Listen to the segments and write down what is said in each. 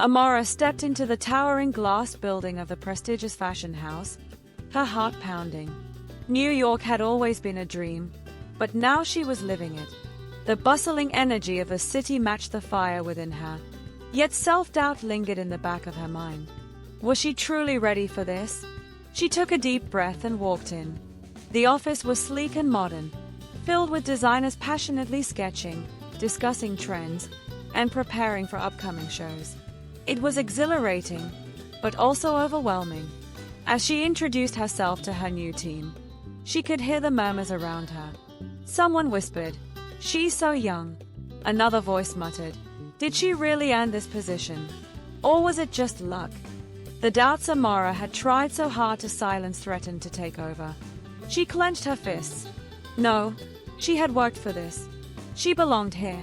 Amara stepped into the towering glass building of the prestigious fashion house, her heart pounding. New York had always been a dream, but now she was living it. The bustling energy of the city matched the fire within her, yet self-doubt lingered in the back of her mind. Was she truly ready for this? She took a deep breath and walked in. The office was sleek and modern, filled with designers passionately sketching, discussing trends, and preparing for upcoming shows. It was exhilarating, but also overwhelming. As she introduced herself to her new team, she could hear the murmurs around her. Someone whispered, "She's so young." Another voice muttered, "Did she really earn this position? Or was it just luck?" The doubts Amara had tried so hard to silence threatened to take over. She clenched her fists. No, she had worked for this. She belonged here.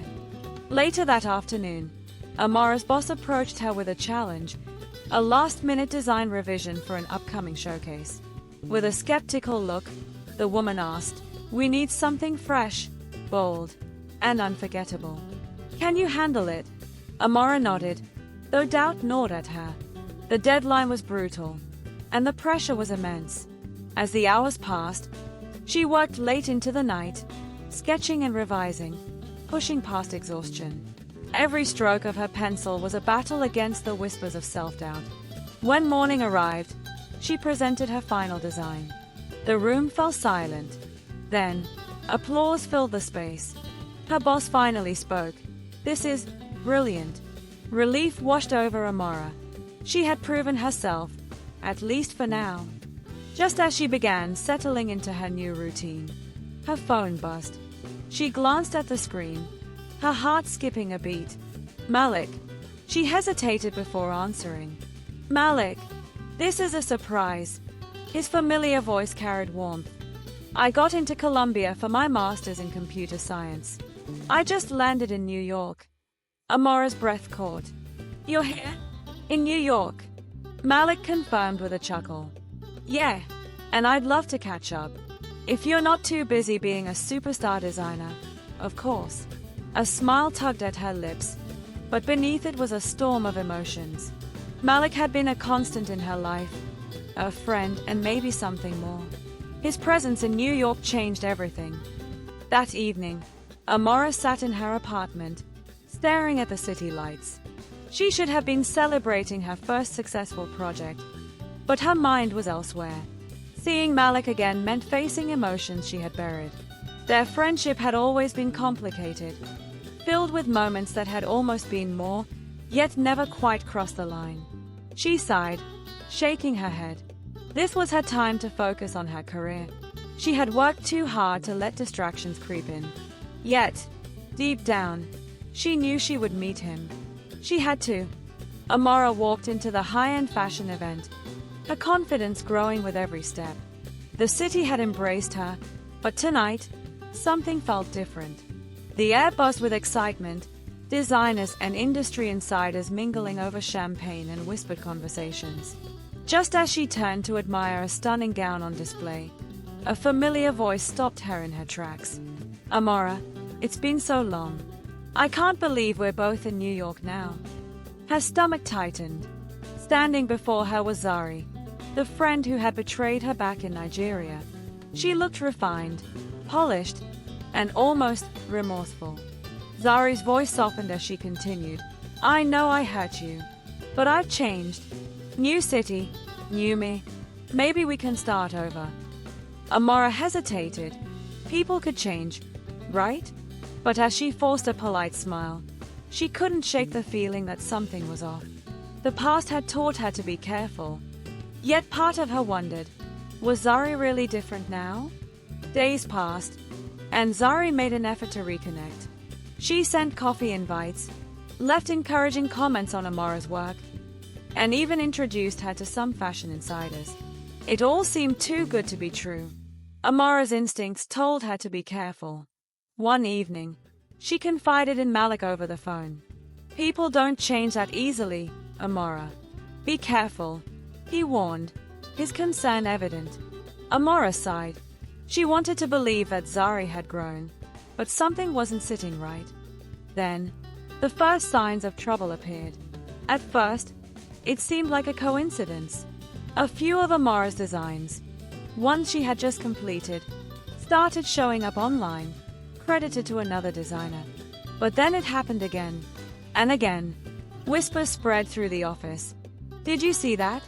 Later that afternoon, Amara's boss approached her with a challenge, a last-minute design revision for an upcoming showcase. With a skeptical look, the woman asked, "We need something fresh, bold, and unforgettable. Can you handle it?" Amara nodded, though doubt gnawed at her. The deadline was brutal, and the pressure was immense. As the hours passed, she worked late into the night, sketching and revising, pushing past exhaustion. Every stroke of her pencil was a battle against the whispers of self-doubt. When morning arrived, she presented her final design. The room fell silent. Then, applause filled the space. Her boss finally spoke. "This is brilliant." Relief washed over Amara. She had proven herself, at least for now. Just as she began settling into her new routine, her phone buzzed. She glanced at the screen, her heart skipping a beat. "Malik." She hesitated before answering. "Malik, this is a surprise." His familiar voice carried warmth. "I got into Columbia for my master's in computer science. I just landed in New York." Amara's breath caught. "You're here? In New York?" Malik confirmed with a chuckle. "Yeah, and I'd love to catch up. If you're not too busy being a superstar designer, of course." A smile tugged at her lips, but beneath it was a storm of emotions. Malik had been a constant in her life, a friend and maybe something more. His presence in New York changed everything. That evening, Amara sat in her apartment, staring at the city lights. She should have been celebrating her first successful project, but her mind was elsewhere. Seeing Malik again meant facing emotions she had buried. Their friendship had always been complicated, filled with moments that had almost been more, yet never quite crossed the line. She sighed, shaking her head. This was her time to focus on her career. She had worked too hard to let distractions creep in. Yet, deep down, she knew she would meet him. She had to. Amara walked into the high-end fashion event, her confidence growing with every step. The city had embraced her, but tonight, something felt different. The air buzzed with excitement, designers and industry insiders mingling over champagne and whispered conversations. Just as she turned to admire a stunning gown on display, a familiar voice stopped her in her tracks. "Amara, it's been so long. I can't believe we're both in New York now." Her stomach tightened. Standing before her was Zari, the friend who had betrayed her back in Nigeria. She looked refined, polished, and almost remorseful. Zari's voice softened as she continued, "I know I hurt you, but I've changed. New city, new me. Maybe we can start over." Amara hesitated. People could change, right? But as she forced a polite smile, she couldn't shake the feeling that something was off. The past had taught her to be careful. Yet part of her wondered, was Zari really different now? Days passed, and Zari made an effort to reconnect. She sent coffee invites, left encouraging comments on Amara's work, and even introduced her to some fashion insiders. It all seemed too good to be true. Amara's instincts told her to be careful. One evening, she confided in Malik over the phone. "People don't change that easily, Amara. Be careful," he warned, his concern evident. Amara sighed. She wanted to believe that Zari had grown, but something wasn't sitting right. Then, the first signs of trouble appeared. At first, it seemed like a coincidence. A few of Amara's designs, ones she had just completed, started showing up online, credited to another designer. But then it happened again and again. Whispers spread through the office. "Did you see that?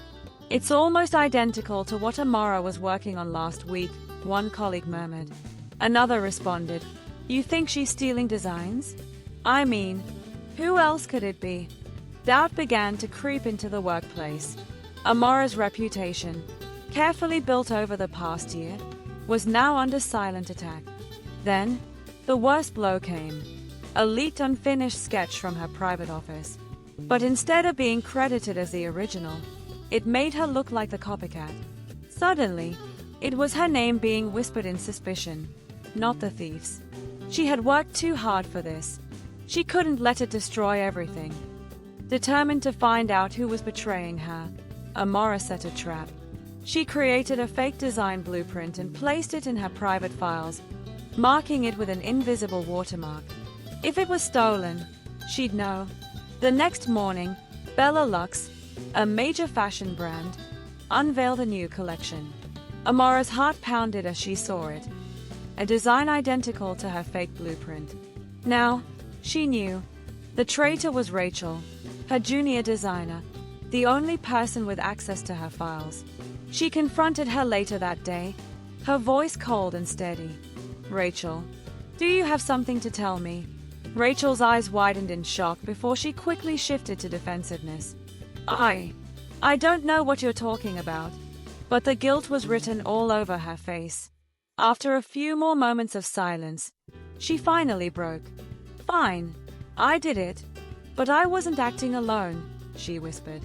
It's almost identical to what Amara was working on last week," one colleague murmured. Another responded, "You think she's stealing designs? I mean, who else could it be?" Doubt began to creep into the workplace. Amara's reputation, carefully built over the past year, was now under silent attack. Then, the worst blow came. A leaked unfinished sketch from her private office. But instead of being credited as the original, it made her look like the copycat. Suddenly, it was her name being whispered in suspicion, not the thief's. She had worked too hard for this. She couldn't let it destroy everything. Determined to find out who was betraying her, Amara set a trap. She created a fake design blueprint and placed it in her private files, marking it with an invisible watermark. If it was stolen, she'd know. The next morning, Bella Lux, a major fashion brand, unveiled a new collection. Amara's heart pounded as she saw it. A design identical to her fake blueprint. Now, she knew. The traitor was Rachel, her junior designer, the only person with access to her files. She confronted her later that day, her voice cold and steady. "Rachel, do you have something to tell me?" Rachel's eyes widened in shock before she quickly shifted to defensiveness. I don't know what you're talking about." But the guilt was written all over her face. After a few more moments of silence, she finally broke. "Fine, I did it. But I wasn't acting alone," she whispered.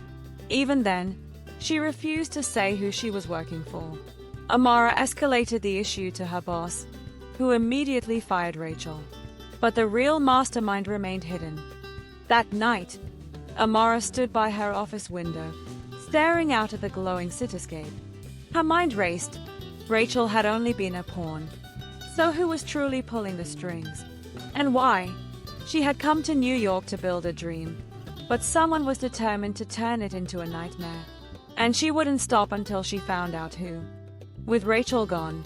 Even then, she refused to say who she was working for. Amara escalated the issue to her boss, who immediately fired Rachel. But the real mastermind remained hidden. That night, Amara stood by her office window, staring out at the glowing cityscape. Her mind raced. Rachel had only been a pawn. So who was truly pulling the strings? And why? She had come to New York to build a dream, but someone was determined to turn it into a nightmare. And she wouldn't stop until she found out who. With Rachel gone,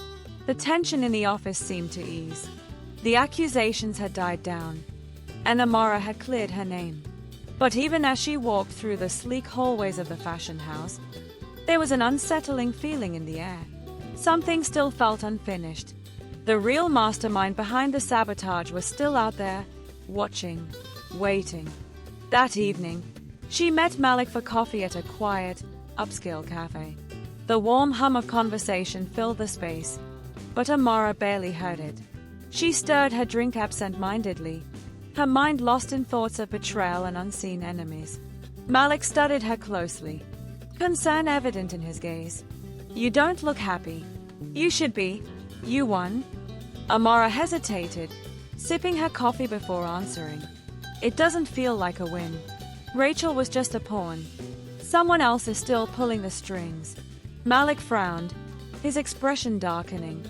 the tension in the office seemed to ease. The accusations had died down, and Amara had cleared her name. But even as she walked through the sleek hallways of the fashion house, there was an unsettling feeling in the air. Something still felt unfinished. The real mastermind behind the sabotage was still out there, watching, waiting. That evening, she met Malik for coffee at a quiet, upscale cafe. The warm hum of conversation filled the space, but Amara barely heard it. She stirred her drink absent-mindedly, her mind lost in thoughts of betrayal and unseen enemies. Malik studied her closely, concern evident in his gaze. "You don't look happy. You should be. You won." Amara hesitated, sipping her coffee before answering. "It doesn't feel like a win. Rachel was just a pawn. Someone else is still pulling the strings." Malik frowned, his expression darkening.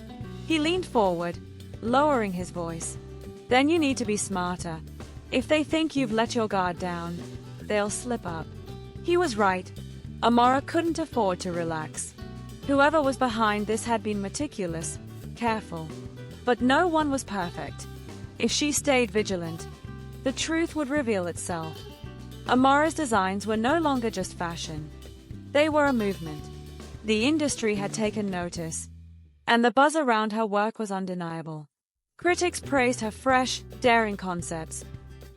He leaned forward, lowering his voice. "Then you need to be smarter. If they think you've let your guard down, they'll slip up." He was right. Amara couldn't afford to relax. Whoever was behind this had been meticulous, careful. But no one was perfect. If she stayed vigilant, the truth would reveal itself. Amara's designs were no longer just fashion. They were a movement. The industry had taken notice, and the buzz around her work was undeniable. Critics praised her fresh, daring concepts,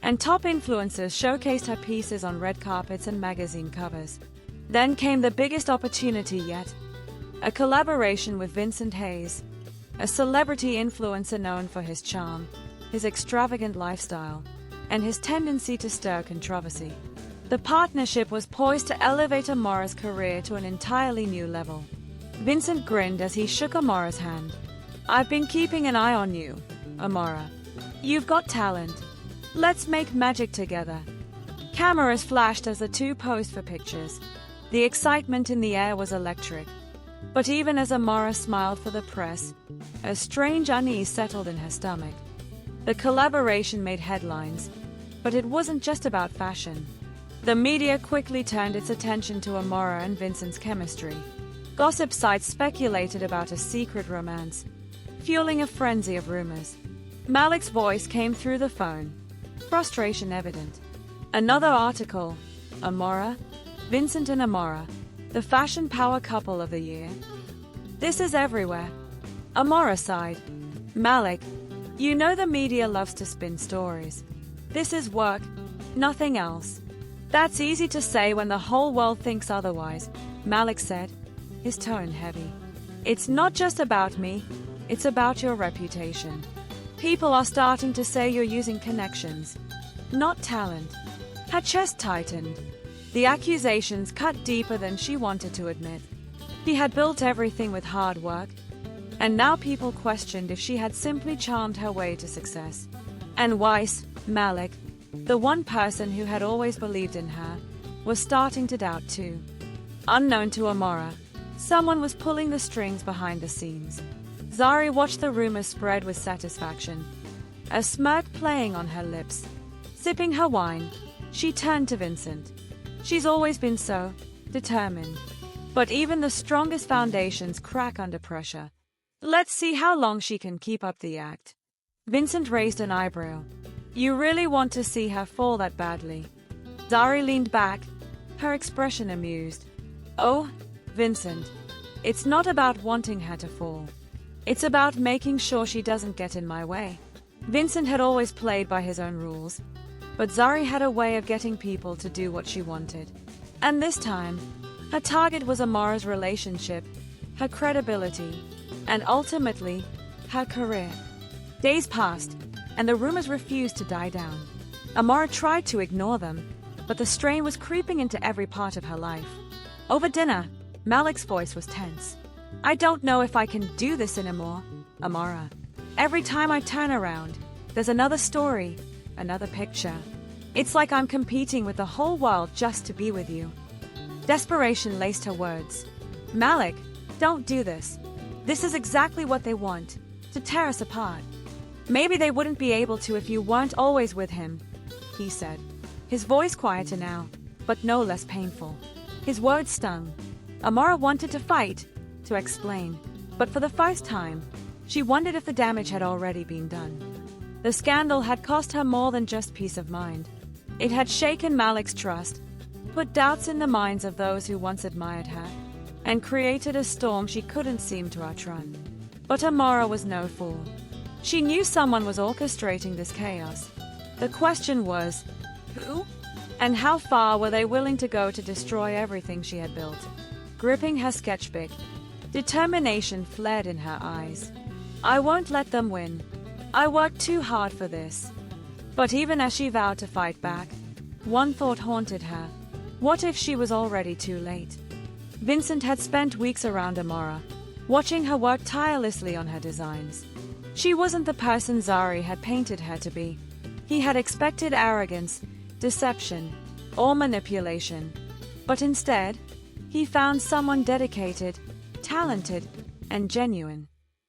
and top influencers showcased her pieces on red carpets and magazine covers. Then came the biggest opportunity yet, a collaboration with Vincent Hayes, a celebrity influencer known for his charm, his extravagant lifestyle, and his tendency to stir controversy. The partnership was poised to elevate Amara's career to an entirely new level. Vincent grinned as he shook Amara's hand. "I've been keeping an eye on you, Amara. You've got talent. Let's make magic together." Cameras flashed as the two posed for pictures. The excitement in the air was electric. But even as Amara smiled for the press, a strange unease settled in her stomach. The collaboration made headlines, but it wasn't just about fashion. The media quickly turned its attention to Amara and Vincent's chemistry. Gossip sites speculated about a secret romance, fueling a frenzy of rumors. Malik's voice came through the phone, frustration evident. Another article, Amara, Vincent and Amara, the fashion power couple of the year. This is everywhere. Amara sighed. Malik, you know the media loves to spin stories. This is work, nothing else. That's easy to say when the whole world thinks otherwise, Malik said, his tone heavy. It's not just about me, it's about your reputation. People are starting to say you're using connections, not talent. Her chest tightened. The accusations cut deeper than she wanted to admit. She had built everything with hard work, and now people questioned if she had simply charmed her way to success. And Weiss, Malik, the one person who had always believed in her, was starting to doubt too. Unknown to Amara, someone was pulling the strings behind the scenes. Zari watched the rumors spread with satisfaction, a smirk playing on her lips. Sipping her wine, she turned to Vincent. She's always been so determined. But even the strongest foundations crack under pressure. Let's see how long she can keep up the act. Vincent raised an eyebrow. You really want to see her fall that badly? Zari leaned back, her expression amused. Oh, Vincent, it's not about wanting her to fall. It's about making sure she doesn't get in my way. Vincent had always played by his own rules, but Zari had a way of getting people to do what she wanted. And this time, her target was Amara's relationship, her credibility, and ultimately, her career. Days passed, and the rumors refused to die down. Amara tried to ignore them, but the strain was creeping into every part of her life. Over dinner, Malik's voice was tense. I don't know if I can do this anymore, Amara. Every time I turn around, there's another story, another picture. It's like I'm competing with the whole world just to be with you. Desperation laced her words. Malik, don't do this. This is exactly what they want, to tear us apart. Maybe they wouldn't be able to if you weren't always with him, he said, his voice quieter now, but no less painful. His words stung. Amara wanted to fight, to explain, but for the first time, she wondered if the damage had already been done. The scandal had cost her more than just peace of mind. It had shaken Malik's trust, put doubts in the minds of those who once admired her, and created a storm she couldn't seem to outrun. But Amara was no fool. She knew someone was orchestrating this chaos. The question was, who? And how far were they willing to go to destroy everything she had built? Gripping her sketchbook, determination flared in her eyes. I won't let them win. I worked too hard for this. But even as she vowed to fight back, one thought haunted her. What if she was already too late? Vincent had spent weeks around Amara, watching her work tirelessly on her designs. She wasn't the person Zari had painted her to be. He had expected arrogance, deception, or manipulation. But instead, he found someone dedicated, talented, and genuine.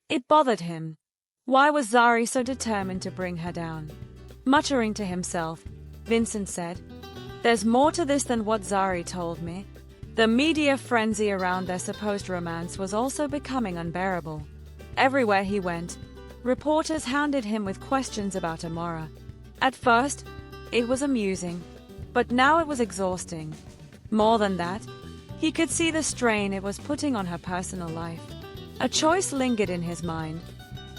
It bothered him. Why was Zari so determined to bring her down? Muttering to himself, Vincent said, There's more to this than what Zari told me. The media frenzy around their supposed romance was also becoming unbearable. Everywhere he went, reporters hounded him with questions about Amara. At first, it was amusing, but now it was exhausting. More than that, he could see the strain it was putting on her personal life. A choice lingered in his mind.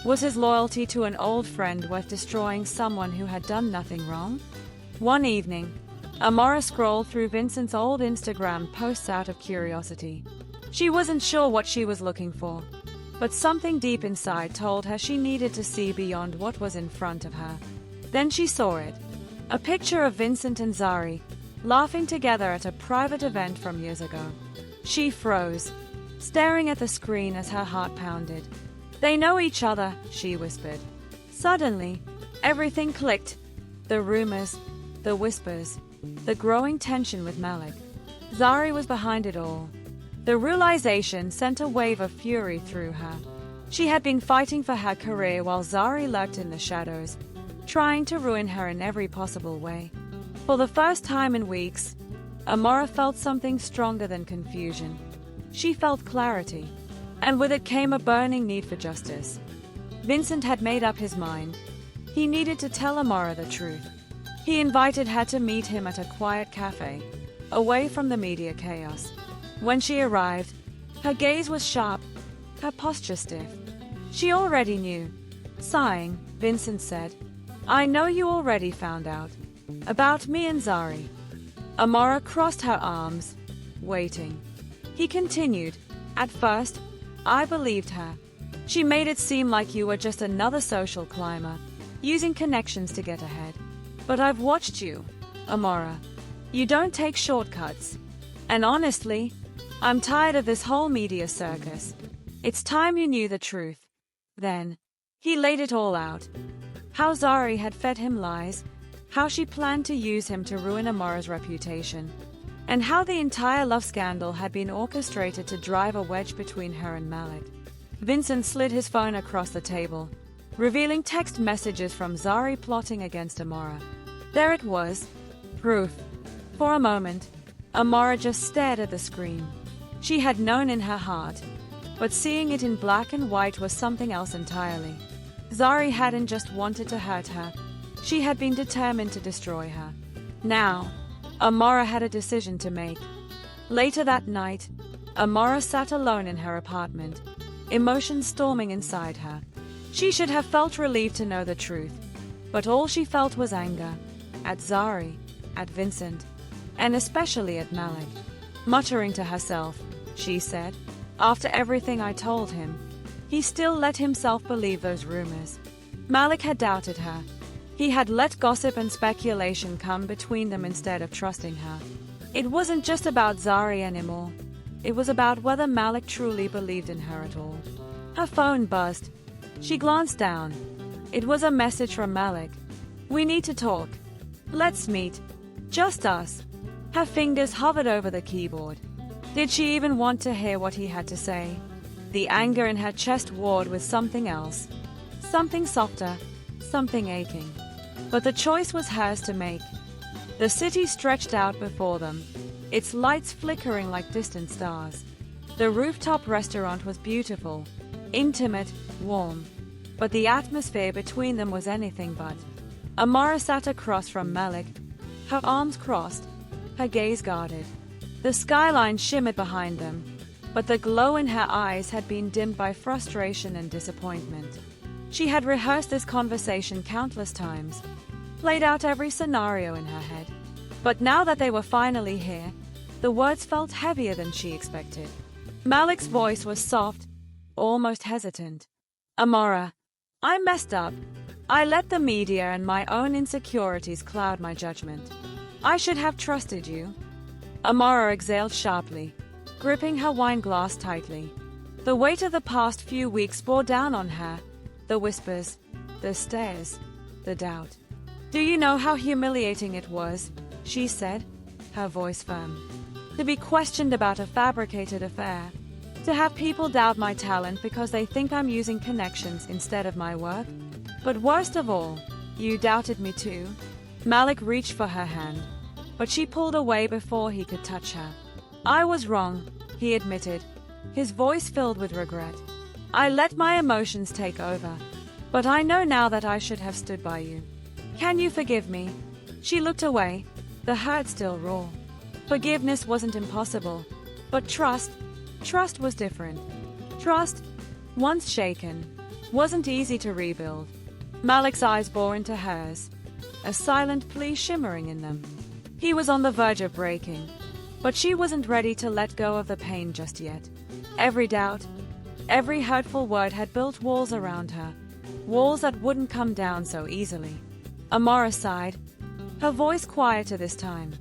Was his loyalty to an old friend worth destroying someone who had done nothing wrong? One evening, Amara scrolled through Vincent's old Instagram posts out of curiosity. She wasn't sure what she was looking for, but something deep inside told her she needed to see beyond what was in front of her. Then she saw it. A picture of Vincent and Zari, laughing together at a private event from years ago. She froze, staring at the screen as her heart pounded. They know each other, she whispered. Suddenly, everything clicked. The rumors, the whispers, the growing tension with Malik. Zari was behind it all. The realization sent a wave of fury through her. She had been fighting for her career while Zari lurked in the shadows, trying to ruin her in every possible way. For the first time in weeks, Amara felt something stronger than confusion. She felt clarity, and with it came a burning need for justice. Vincent had made up his mind. He needed to tell Amara the truth. He invited her to meet him at a quiet cafe, away from the media chaos. When she arrived, her gaze was sharp, her posture stiff. She already knew. Sighing, Vincent said, "I know you already found out. About me and Zari." Amara crossed her arms, waiting. He continued, "At first, I believed her. She made it seem like you were just another social climber, using connections to get ahead. But I've watched you, Amara. You don't take shortcuts. And honestly, I'm tired of this whole media circus. It's time you knew the truth." Then, he laid it all out. How Zari had fed him lies, how she planned to use him to ruin Amara's reputation, and how the entire love scandal had been orchestrated to drive a wedge between her and Malik. Vincent slid his phone across the table, revealing text messages from Zari plotting against Amara. There it was, proof. For a moment, Amara just stared at the screen. She had known in her heart, but seeing it in black and white was something else entirely. Zari hadn't just wanted to hurt her, she had been determined to destroy her. Now, Amara had a decision to make. Later that night, Amara sat alone in her apartment, emotions storming inside her. She should have felt relieved to know the truth, but all she felt was anger. At Zari, at Vincent, and especially at Malik. Muttering to herself, she said, "After everything I told him, he still let himself believe those rumors." Malik had doubted her. He had let gossip and speculation come between them instead of trusting her. It wasn't just about Zari anymore. It was about whether Malik truly believed in her at all. Her phone buzzed. She glanced down. It was a message from Malik. "We need to talk. Let's meet. Just us." Her fingers hovered over the keyboard. Did she even want to hear what he had to say? The anger in her chest warred with something else. Something softer, something aching. But the choice was hers to make. The city stretched out before them, its lights flickering like distant stars. The rooftop restaurant was beautiful, intimate, warm. But the atmosphere between them was anything but. Amara sat across from Malik, her arms crossed, her gaze guarded. The skyline shimmered behind them, but the glow in her eyes had been dimmed by frustration and disappointment. She had rehearsed this conversation countless times, played out every scenario in her head. But now that they were finally here, the words felt heavier than she expected. Malik's voice was soft, almost hesitant. "Amara, I messed up. I let the media and my own insecurities cloud my judgment. I should have trusted you." Amara exhaled sharply, gripping her wine glass tightly. The weight of the past few weeks bore down on her. The whispers, the stares, the doubt. "Do you know how humiliating it was?" she said, her voice firm. "To be questioned about a fabricated affair. To have people doubt my talent because they think I'm using connections instead of my work. But worst of all, you doubted me too." Malik reached for her hand, but she pulled away before he could touch her. "I was wrong," he admitted, his voice filled with regret. "I let my emotions take over. But I know now that I should have stood by you. Can you forgive me?" She looked away, the hurt still raw. Forgiveness wasn't impossible, but trust was different. Trust, once shaken, wasn't easy to rebuild. Malik's eyes bore into hers, a silent plea shimmering in them. He was on the verge of breaking, but she wasn't ready to let go of the pain just yet. Every doubt, every hurtful word had built walls around her, walls that wouldn't come down so easily. Amara sighed, her voice quieter this time.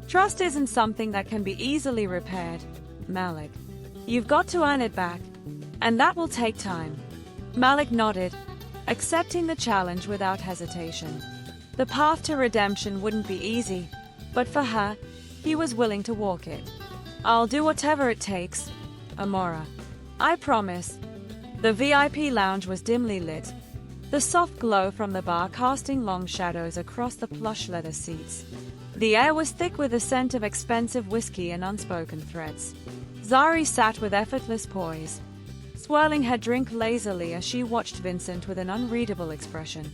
"Trust isn't something that can be easily repaired, Malik. You've got to earn it back, and that will take time." Malik nodded, accepting the challenge without hesitation. The path to redemption wouldn't be easy, but for her, he was willing to walk it. "I'll do whatever it takes, Amara. I promise." The VIP lounge was dimly lit, the soft glow from the bar casting long shadows across the plush leather seats. The air was thick with the scent of expensive whiskey and unspoken threats. Zari sat with effortless poise, swirling her drink lazily as she watched Vincent with an unreadable expression.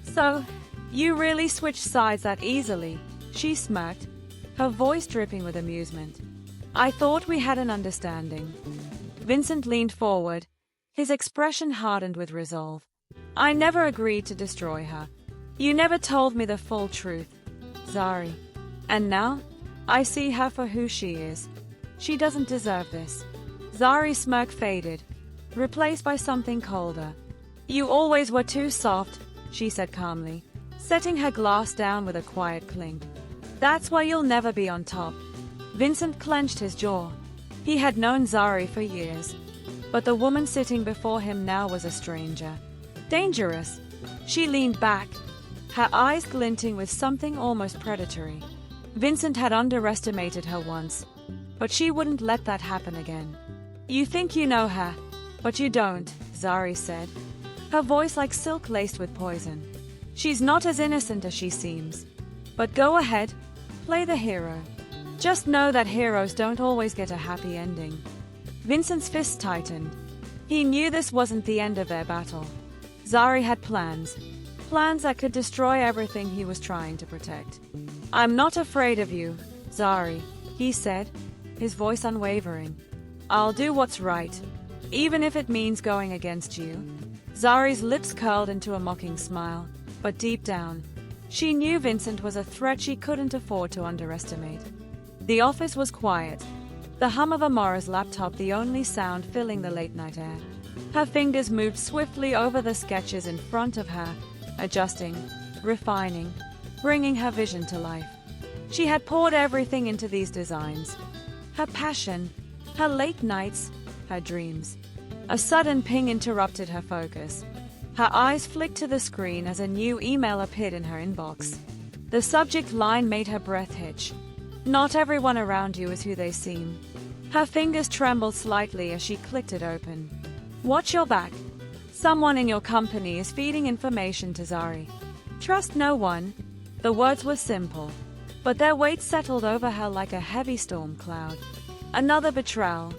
"So, you really switched sides that easily," she smirked, her voice dripping with amusement. "I thought we had an understanding." Vincent leaned forward, his expression hardened with resolve. "I never agreed to destroy her. You never told me the full truth, Zari. And now, I see her for who she is. She doesn't deserve this." Zari's smirk faded, replaced by something colder. "You always were too soft," she said calmly, setting her glass down with a quiet clink. "That's why you'll never be on top." Vincent clenched his jaw. He had known Zari for years, but the woman sitting before him now was a stranger. Dangerous. She leaned back, her eyes glinting with something almost predatory. Vincent had underestimated her once, but she wouldn't let that happen again. "You think you know her, but you don't," Zari said, her voice like silk laced with poison. "She's not as innocent as she seems. But go ahead, play the hero. Just know that heroes don't always get a happy ending." Vincent's fist tightened. He knew this wasn't the end of their battle. Zari had plans that could destroy everything he was trying to protect. "I'm not afraid of you, Zari," he said, his voice unwavering. "I'll do what's right, even if it means going against you." Zari's lips curled into a mocking smile, but deep down, she knew Vincent was a threat she couldn't afford to underestimate. The office was quiet, the hum of Amara's laptop the only sound filling the late-night air. Her fingers moved swiftly over the sketches in front of her, adjusting, refining, bringing her vision to life. She had poured everything into these designs. Her passion, her late nights, her dreams. A sudden ping interrupted her focus. Her eyes flicked to the screen as a new email appeared in her inbox. The subject line made her breath hitch. "Not everyone around you is who they seem." Her fingers trembled slightly as she clicked it open. "Watch your back. Someone in your company is feeding information to Zari. Trust no one." The words were simple, but their weight settled over her like a heavy storm cloud. Another betrayal.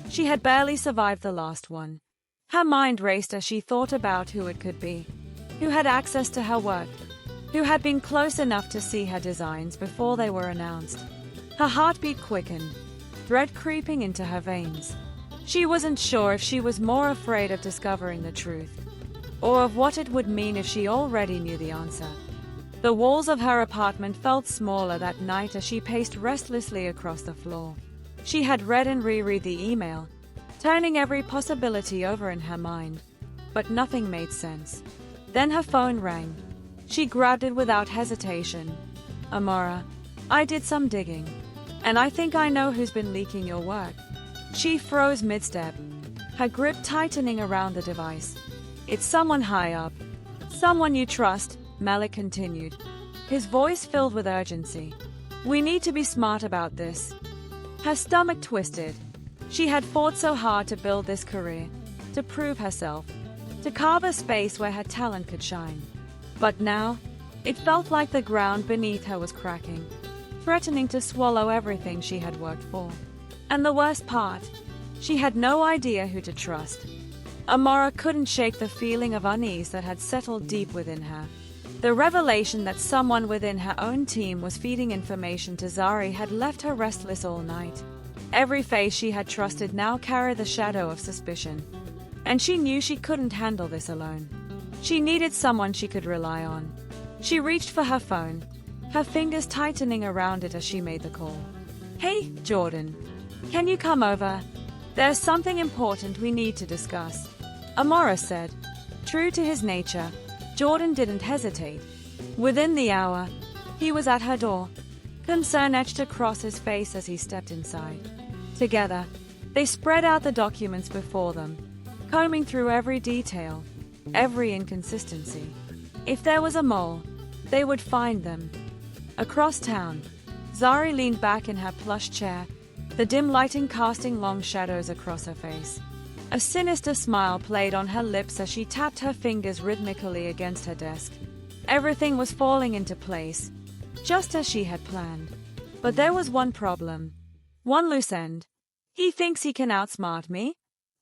She had barely survived the last one. Her mind raced as she thought about who it could be, who had access to her work, who had been close enough to see her designs before they were announced. Her heartbeat quickened, dread creeping into her veins. She wasn't sure if she was more afraid of discovering the truth, or of what it would mean if she already knew the answer. The walls of her apartment felt smaller that night as she paced restlessly across the floor. She had read and reread the email, turning every possibility over in her mind, but nothing made sense. Then her phone rang. She grabbed it without hesitation. "Amara, I did some digging, and I think I know who's been leaking your work." She froze mid-step, her grip tightening around the device. "It's someone high up. Someone you trust," Malik continued, his voice filled with urgency. "We need to be smart about this." Her stomach twisted. She had fought so hard to build this career, to prove herself, to carve a space where her talent could shine. But now, it felt like the ground beneath her was cracking, threatening to swallow everything she had worked for. And the worst part, she had no idea who to trust. Amara couldn't shake the feeling of unease that had settled deep within her. The revelation that someone within her own team was feeding information to Zari had left her restless all night. Every face she had trusted now carried the shadow of suspicion, and she knew she couldn't handle this alone. She needed someone she could rely on. She reached for her phone, her fingers tightening around it as she made the call. "Hey, Jordan. Can you come over? There's something important we need to discuss," Amara said. True to his nature, Jordan didn't hesitate. Within the hour, he was at her door, concern etched across his face as he stepped inside. Together, they spread out the documents before them, combing through every detail, every inconsistency. If there was a mole, they would find them. Across town, Zari leaned back in her plush chair, the dim lighting casting long shadows across her face. A sinister smile played on her lips as she tapped her fingers rhythmically against her desk. Everything was falling into place. just as she had planned. But there was one problem. One loose end. He thinks he can outsmart me?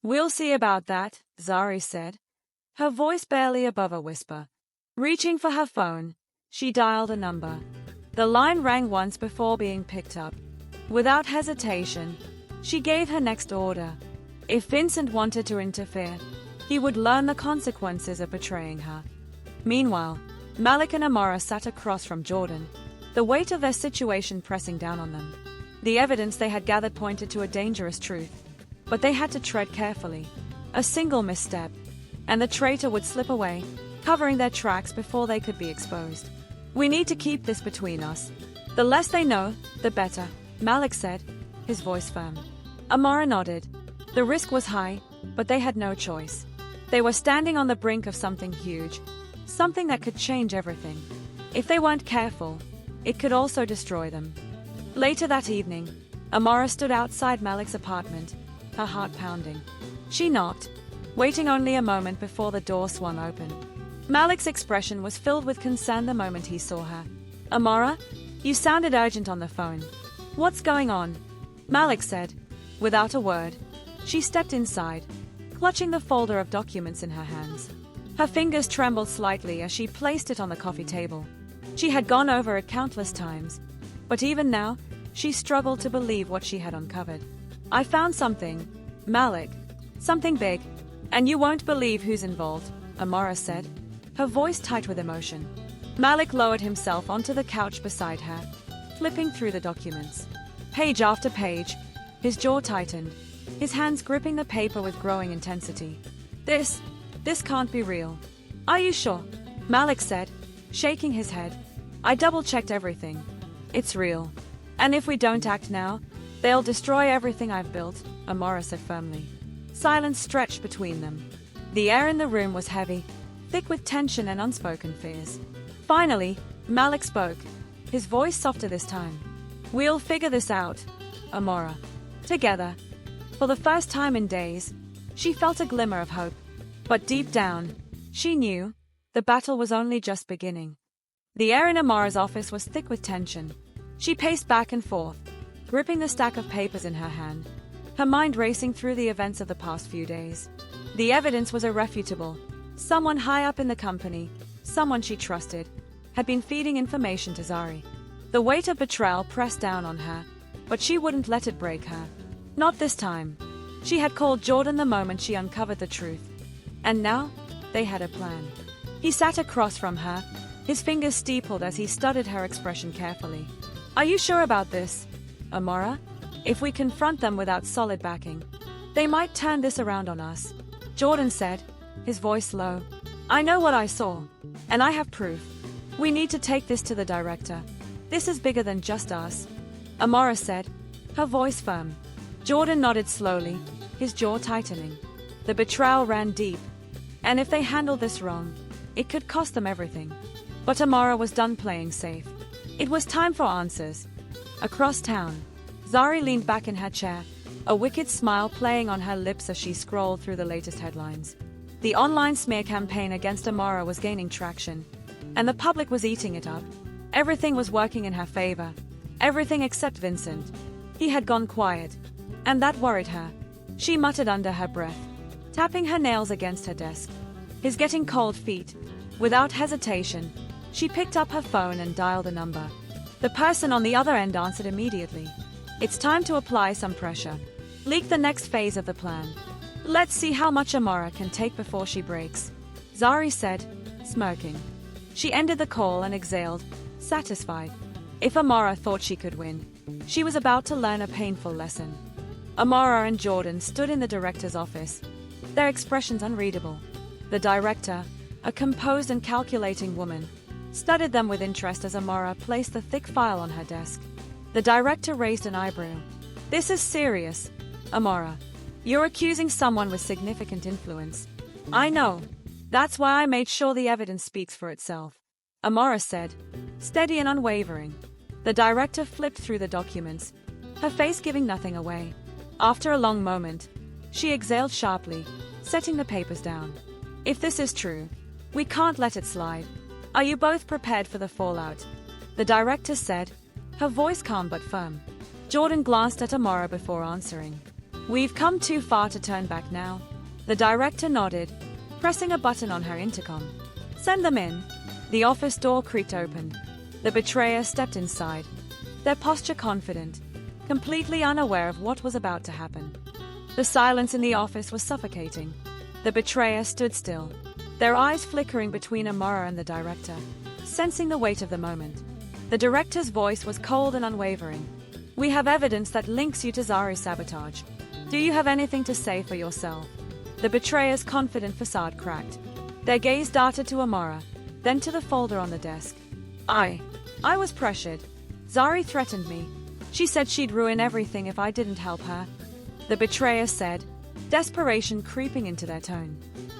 We'll see about that, Zari said, her voice barely above a whisper. Reaching for her phone, she dialed a number. The line rang once before being picked up. Without hesitation, she gave her next order. If Vincent wanted to interfere, he would learn the consequences of betraying her. Meanwhile, Malik and Amara sat across from Jordan, the weight of their situation pressing down on them. The evidence they had gathered pointed to a dangerous truth, but they had to tread carefully. A single misstep, and the traitor would slip away, covering their tracks before they could be exposed. We need to keep this between us. The less they know, the better, Malik said, his voice firm. Amara nodded. The risk was high, but they had no choice. They were standing on the brink of something huge, something that could change everything. If they weren't careful, it could also destroy them. Later that evening, Amara stood outside Malik's apartment, her heart pounding. She knocked, waiting only a moment before the door swung open. Malik's expression was filled with concern the moment he saw her. Amara, you sounded urgent on the phone. What's going on? Malik said. Without a word, she stepped inside, clutching the folder of documents in her hands. Her fingers trembled slightly as she placed it on the coffee table. She had gone over it countless times, but even now, she struggled to believe what she had uncovered. I found something, Malik. Something big, and you won't believe who's involved, Amara said, her voice tight with emotion. Malik lowered himself onto the couch beside her, flipping through the documents. Page after page, his jaw tightened, his hands gripping the paper with growing intensity. This can't be real. Are you sure? Malik said, shaking his head. I double-checked everything. It's real. And if we don't act now, they'll destroy everything I've built, Amara said firmly. Silence stretched between them. The air in the room was heavy, thick with tension and unspoken fears. Finally, Malik spoke, his voice softer this time. We'll figure this out, Amara. Together. For the first time in days, she felt a glimmer of hope. But deep down, she knew the battle was only just beginning. The air in Amara's office was thick with tension. She paced back and forth, gripping the stack of papers in her hand, her mind racing through the events of the past few days. The evidence was irrefutable. Someone high up in the company, someone she trusted, had been feeding information to Zari. The weight of betrayal pressed down on her, but she wouldn't let it break her. Not this time. She had called Jordan the moment she uncovered the truth. And now, they had a plan. He sat across from her, his fingers steepled as he studied her expression carefully. Are you sure about this, Amara? If we confront them without solid backing, they might turn this around on us, Jordan said, his voice low. I know what I saw, and I have proof. We need to take this to the director. This is bigger than just us, Amara said, her voice firm. Jordan nodded slowly, his jaw tightening. The betrayal ran deep, and if they handled this wrong, it could cost them everything. But Amara was done playing safe. It was time for answers. Across town, Zari leaned back in her chair, a wicked smile playing on her lips as she scrolled through the latest headlines. The online smear campaign against Amara was gaining traction, and the public was eating it up. Everything was working in her favor. Everything except Vincent. He had gone quiet, and that worried her. She muttered under her breath, tapping her nails against her desk. His getting cold feet. Without hesitation, she picked up her phone and dialed a number. The person on the other end answered immediately. It's time to apply some pressure. Leak the next phase of the plan. Let's see how much Amara can take before she breaks, Zari said, smirking. She ended the call and exhaled, satisfied. If Amara thought she could win, she was about to learn a painful lesson. Amara and Jordan stood in the director's office, their expressions unreadable. The director, a composed and calculating woman, studied them with interest as Amara placed the thick file on her desk. The director raised an eyebrow. This is serious, Amara. You're accusing someone with significant influence. I know. That's why I made sure the evidence speaks for itself, Amara said, steady and unwavering. The director flipped through the documents, her face giving nothing away. After a long moment, she exhaled sharply, setting the papers down. If this is true, we can't let it slide. Are you both prepared for the fallout? the director said, her voice calm but firm. Jordan glanced at Amara before answering. We've come too far to turn back now. The director nodded, pressing a button on her intercom. Send them in. The office door creaked open. The betrayer stepped inside, their posture confident, completely unaware of what was about to happen. The silence in the office was suffocating. The betrayer stood still, their eyes flickering between Amara and the director, sensing the weight of the moment. The director's voice was cold and unwavering. We have evidence that links you to Zari's sabotage. Do you have anything to say for yourself? The betrayer's confident facade cracked. Their gaze darted to Amara, then to the folder on the desk. I was pressured. Zari threatened me. She said she'd ruin everything if I didn't help her. The betrayer said, desperation creeping into their tone.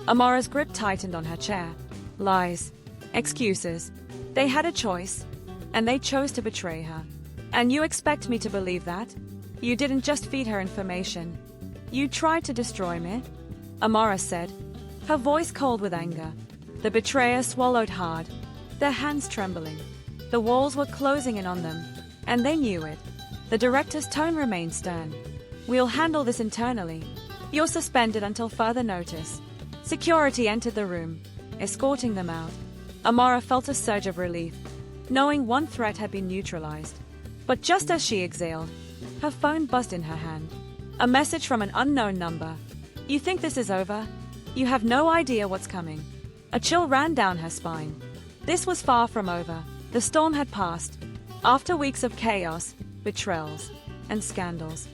Amara's grip tightened on her chair. Lies. Excuses. They had a choice, and they chose to betray her. And you expect me to believe that? You didn't just feed her information. You tried to destroy me? Amara said, her voice cold with anger. The betrayer swallowed hard, their hands trembling. The walls were closing in on them, and they knew it. The director's tone remained stern. We'll handle this internally. You're suspended until further notice. Security entered the room, escorting them out. Amara felt a surge of relief, knowing one threat had been neutralized. But just as she exhaled, her phone buzzed in her hand. A message from an unknown number. You think this is over? You have no idea what's coming. A chill ran down her spine. This was far from over. The storm had passed. After weeks of chaos, betrayals, and scandals,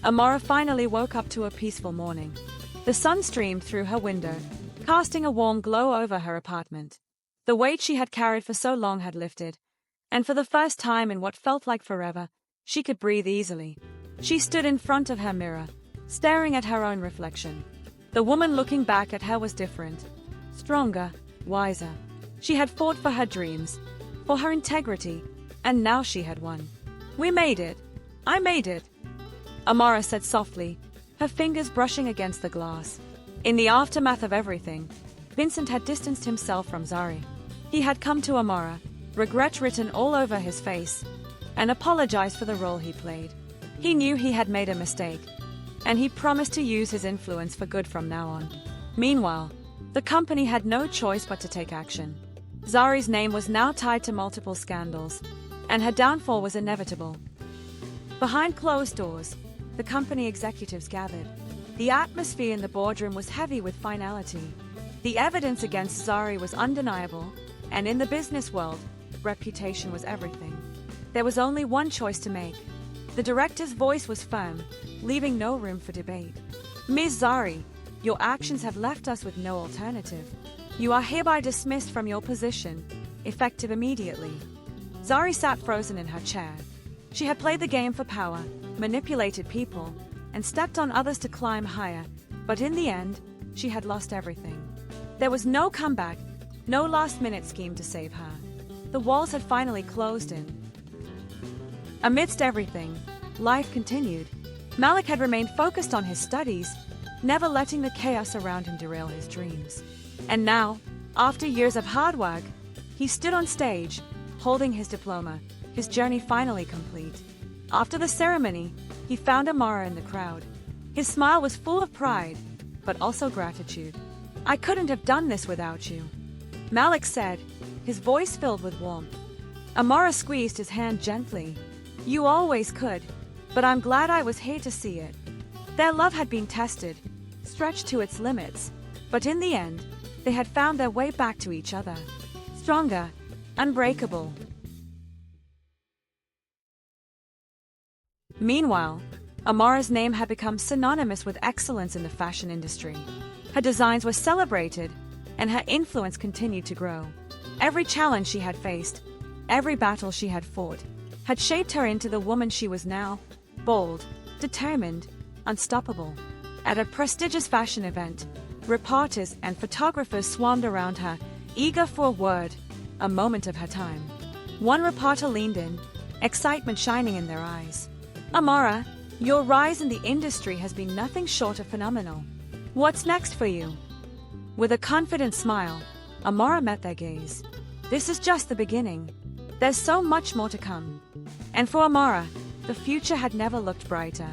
Amara finally woke up to a peaceful morning. The sun streamed through her window, casting a warm glow over her apartment. The weight she had carried for so long had lifted, and for the first time in what felt like forever, she could breathe easily. She stood in front of her mirror, staring at her own reflection. The woman looking back at her was different. Stronger, wiser. She had fought for her dreams, for her integrity, and now she had won. We made it. I made it. Amara said softly, her fingers brushing against the glass. In the aftermath of everything, Vincent had distanced himself from Zari. He had come to Amara, regret written all over his face, and apologized for the role he played. He knew he had made a mistake, and he promised to use his influence for good from now on. Meanwhile, the company had no choice but to take action. Zari's name was now tied to multiple scandals, and her downfall was inevitable. Behind closed doors, the company executives gathered. The atmosphere in the boardroom was heavy with finality. The evidence against Zari was undeniable, and in the business world, reputation was everything. There was only one choice to make. The director's voice was firm, leaving no room for debate. Ms. Zari, your actions have left us with no alternative. You are hereby dismissed from your position, effective immediately. Zari sat frozen in her chair. She had played the game for power, manipulated people, and stepped on others to climb higher, but in the end, she had lost everything. There was no comeback, no last-minute scheme to save her. The walls had finally closed in. Amidst everything, life continued. Malik had remained focused on his studies, never letting the chaos around him derail his dreams. And now, after years of hard work, he stood on stage, holding his diploma, his journey finally complete. After the ceremony, he found Amara in the crowd. His smile was full of pride, but also gratitude. I couldn't have done this without you, Malik said, his voice filled with warmth. Amara squeezed his hand gently. You always could, but I'm glad I was here to see it. Their love had been tested, stretched to its limits, but in the end, they had found their way back to each other. Stronger, unbreakable. Meanwhile, Amara's name had become synonymous with excellence in the fashion industry. Her designs were celebrated, and her influence continued to grow. Every challenge she had faced, every battle she had fought, had shaped her into the woman she was now, bold, determined, unstoppable. At a prestigious fashion event, reporters and photographers swarmed around her, eager for a word, a moment of her time. One reporter leaned in, excitement shining in their eyes. Amara, your rise in the industry has been nothing short of phenomenal. What's next for you? With a confident smile, Amara met their gaze. This is just the beginning. There's so much more to come. And for Amara, the future had never looked brighter.